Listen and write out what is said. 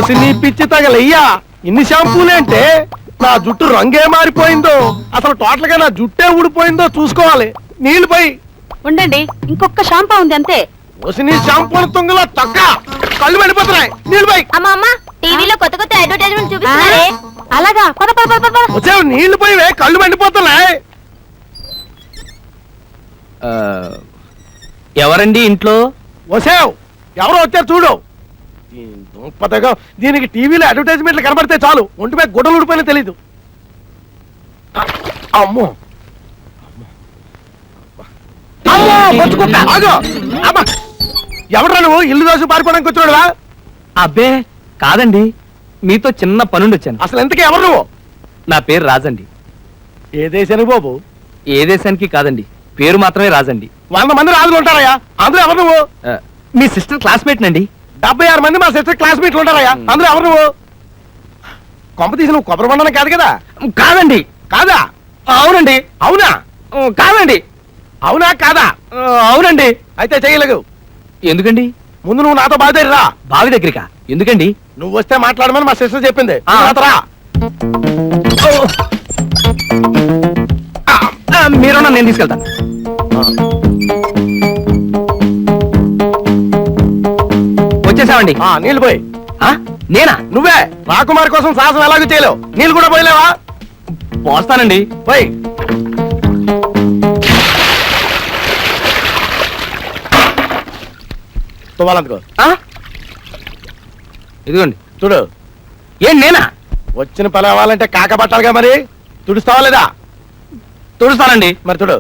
OC నీ పిచ్చి తగలయ్యా, ఇన్ని షాంపూలేంటే? నా జుట్టు రంగే మారిపోయిందో, అసలు టోటల్ గా నా జుట్టే ఊడిపోయిందో చూసుకోవాలి. నీళ్ళు పోయి. ఉండండి, ఇంకొక షాంపూ ఉంది అంతే. ఓసి నీ షాంపూల తుంగలో తొక్క, కళ్ళు వెళ్ళిపోతున్నాయి. నీళ్ళు పోయి. అమ్మా అమ్మ, టీవీలో కొత్త కొత్త అడ్వర్టైజ్మెంట్ చూపిస్తున్నారే. అలాగా, పద పద పద పద. వచ్చావు, నీళ్లు పోయివే, కళ్ళు మండిపోతున్నాయి. ఎవరండి ఇంట్లో? వసావు, ఎవరో వచ్చారు చూడు. దుంపదగా దీనికి టీవీలో అడ్వర్టైజ్మెంట్లు కనబడితే చాలు ఒంటి మీద గుడ్డలు ఊడిపోయినా తెలీదు. అమ్మో అమ్మో, పచ్చుకుంట. ఆగు. అమ్మా, ఎవడ్రా నువ్వు? ఇల్లు దోసి పారిపోవడానికి వచ్చాడువా? అబ్బే కాదండి, మీతో చిన్న పనుండి వచ్చాను. అసలు ఎంతకీ ఎవరు నువ్వు? నా పేరు రాజండి. ఏ దేశానికి బాబు? ఏ దేశానికి కాదండి, పేరు మాత్రమే రాజండి. 100 మంది రాజులు ఉంటారయ్యా, అందులో ఎవరు నువ్వు? మీ సిస్టర్ క్లాస్మేట్ నండి. 76 మంది మా సిస్టర్ క్లాస్మేట్లు ఉంటారయ్యా, అందులో ఎవరు నువ్వు? కొంప తీసి నువ్వు కొబ్బరి బండన కాదు కదా? కాదండి. కాదా? అవునండి. అవునా? కాదండి. అవునా కాదా? అవునండి. అయితే చేయలేవు. ఎందుకండి? ముందు నువ్వు నాతో బాధేరా. బావి దగ్గరికా? ఎందుకండి? నువ్వు వస్తే మాట్లాడమని మా సిస్టర్ చెప్పింది. రా. మీరు నేను తీసుకెళ్తాను. వచ్చేసామండి. నీళ్ళు పోయి. నేనా? నువ్వే. రాకుమారి కోసం సాహసం ఎలాగో చేయలేవు, నీళ్ళు కూడా పోయలేవా? పోస్తానండి. పోయి. తువ్వాలందుకో. ఇదిగోండి. చూడు. ఏం నేనా? వచ్చిన పని అవ్వాలంటే కాక పట్టాలిగా, మరి తుడుస్తావా లేదా? తుడుస్తానండి. మరి చూడు.